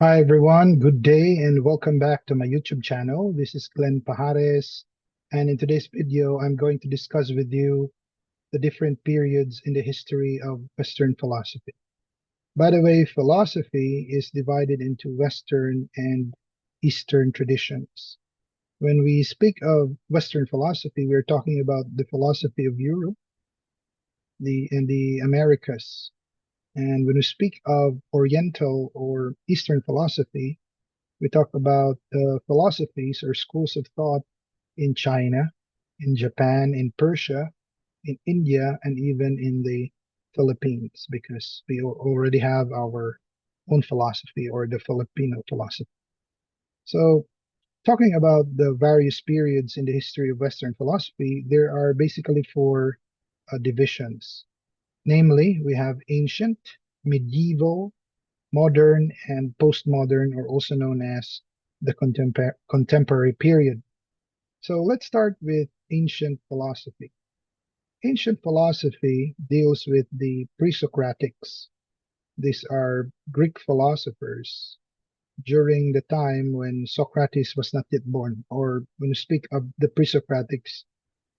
Hi everyone, good day and welcome back to my YouTube channel. This is Glenn Pajares, and in today's video I'm going to discuss with you the different periods in the history of Western philosophy. By the way, philosophy is divided into Western and Eastern traditions. When we speak of Western philosophy, we're talking about the philosophy of Europe, the Americas. And when we speak of Oriental or Eastern philosophy, we talk about the philosophies or schools of thought in China, in Japan, in Persia, in India, and even in the Philippines, because we already have our own philosophy or the Filipino philosophy. So, talking about the various periods in the history of Western philosophy, there are basically four divisions. Namely, we have ancient, medieval, modern, and postmodern, or also known as the contemporary period. So let's start with ancient philosophy. Ancient philosophy deals with the pre-Socratics. These are Greek philosophers during the time when Socrates was not yet born, or when you speak of the pre-Socratics,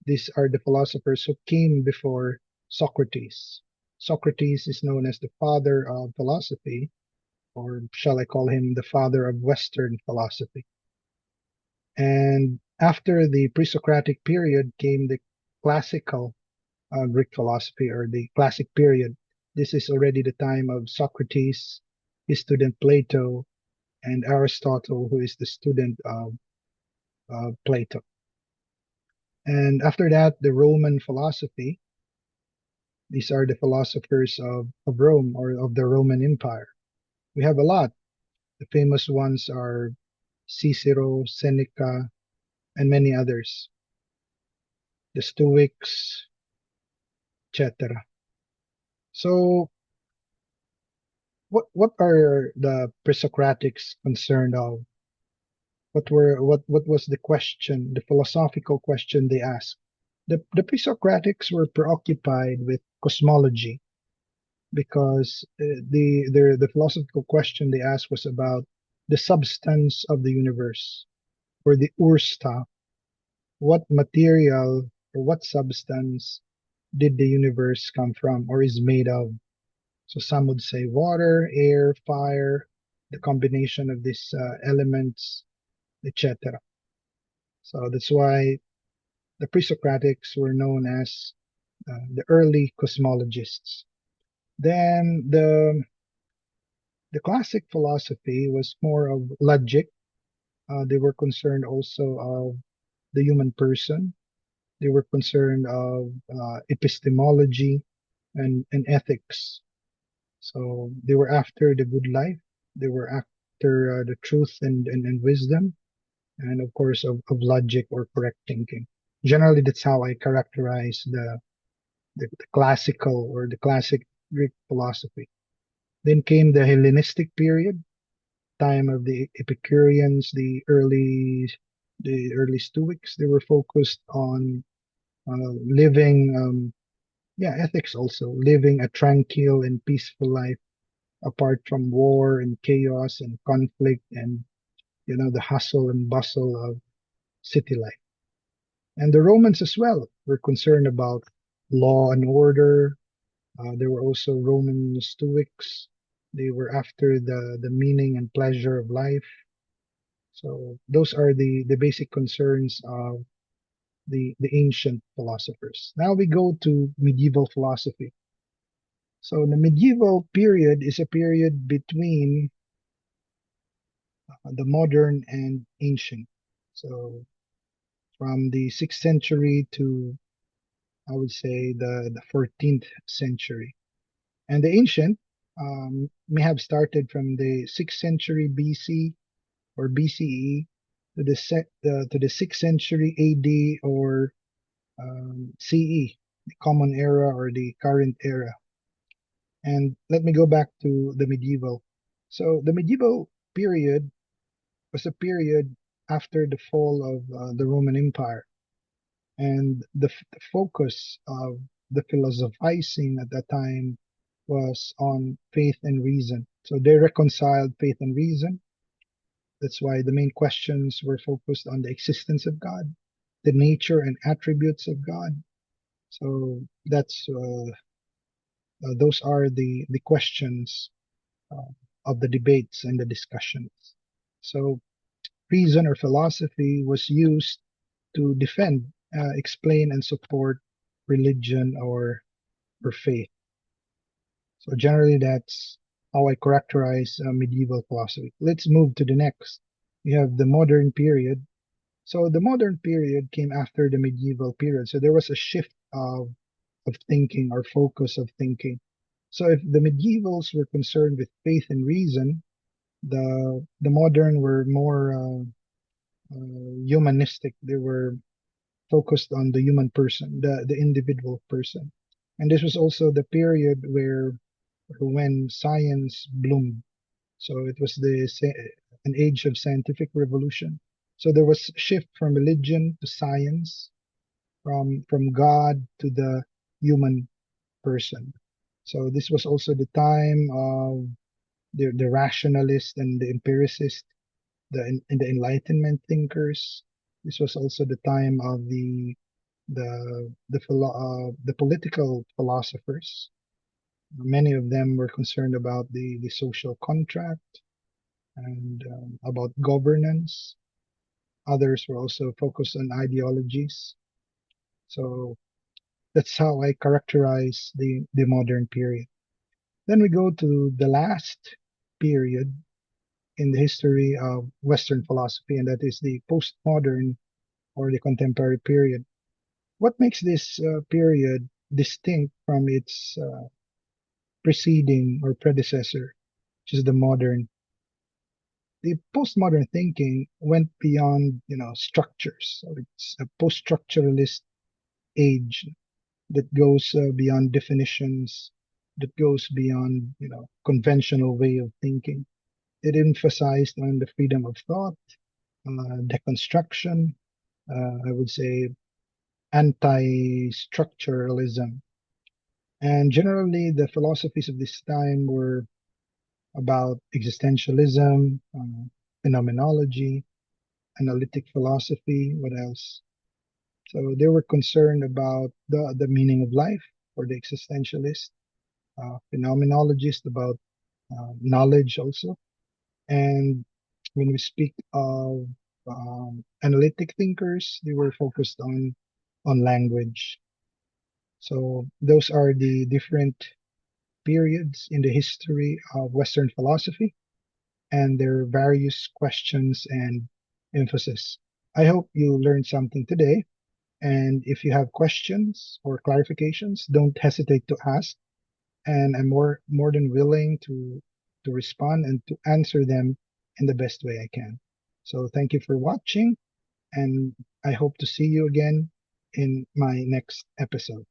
these are the philosophers who came before Socrates. Socrates is known as the father of philosophy, or shall I call him the father of Western philosophy. And after the pre-Socratic period came the classical Greek philosophy, or the classic period. This is already the time of Socrates, his student Plato, and Aristotle, who is the student of Plato. And after that, the Roman philosophy. These are the philosophers of Rome, or of the Roman Empire. We have a lot. The famous ones are Cicero, Seneca, and many others, the Stoics, etc. So, what are the pre-Socratics concerned of? What was the question, the philosophical question they asked? The pre-Socratics were preoccupied with cosmology because the philosophical question they asked was about the substance of the universe, or the Ursta. What material or what substance did the universe come from or is made of? So some would say water, air, fire, the combination of these elements, etc. So that's why the pre-Socratics were known as the early cosmologists. Then the classic philosophy was more of logic. They were concerned also of the human person. They were concerned of epistemology and ethics. So they were after the good life. They were after the truth and wisdom, and of course of logic or correct thinking. Generally, that's how I characterize the classical or the classic Greek philosophy. Then came the Hellenistic period, time of the Epicureans, the early Stoics. They were focused on living, ethics also, living a tranquil and peaceful life apart from war and chaos and conflict and the hustle and bustle of city life. And the Romans as well were concerned about law and order. There were also Roman Stoics. They were after the meaning and pleasure of life. So those are the basic concerns of the ancient philosophers. Now we go to medieval philosophy. So the medieval period is a period between the modern and ancient. So from the 6th century to, I would say, the 14th century. And the ancient may have started from the 6th century BC or BCE to the 6th century AD or CE, the Common Era or the Current Era. And let me go back to the medieval. So the medieval period was a period after the fall of the Roman Empire, and the focus of the philosophizing at that time was on faith and reason. So they reconciled faith and reason. That's why the main questions were focused on the existence of God, the nature and attributes of God. So those are the questions uh, of the debates and the discussions. So reason or philosophy was used to defend, explain, and support religion or faith. So generally, that's how I characterize medieval philosophy. Let's move to the next. We have the modern period. So the modern period came after the medieval period. So there was a shift of thinking or focus of thinking. So if the medievals were concerned with faith and reason, the modern were more humanistic. They were focused on the human person, the individual person. And this was also the period where when science bloomed. So it was an age of scientific revolution. So there was shift from religion to science, from God to the human person. So this was also the time of the rationalist and the empiricist, and the Enlightenment thinkers. This was also the time of the political philosophers. Many of them were concerned about the social contract and about governance. Others were also focused on ideologies. So that's how I characterize the modern period. Then we go to the last period in the history of Western philosophy, and that is the postmodern or the contemporary period. What makes this period distinct from its preceding or predecessor, which is the modern? The postmodern thinking went beyond, structures. So it's a post-structuralist age that goes beyond definitions, that goes beyond, conventional way of thinking. It emphasized on the freedom of thought, deconstruction, I would say anti-structuralism. And generally, the philosophies of this time were about existentialism, phenomenology, analytic philosophy. What else? So they were concerned about the meaning of life for the existentialist, phenomenologist about knowledge also. And when we speak of analytic thinkers, they were focused on language. So those are the different periods in the history of Western philosophy and their various questions and emphasis. I hope you learned something today. And if you have questions or clarifications, don't hesitate to ask. And I'm more than willing to respond and to answer them in the best way I can. So thank you for watching, and I hope to see you again in my next episode.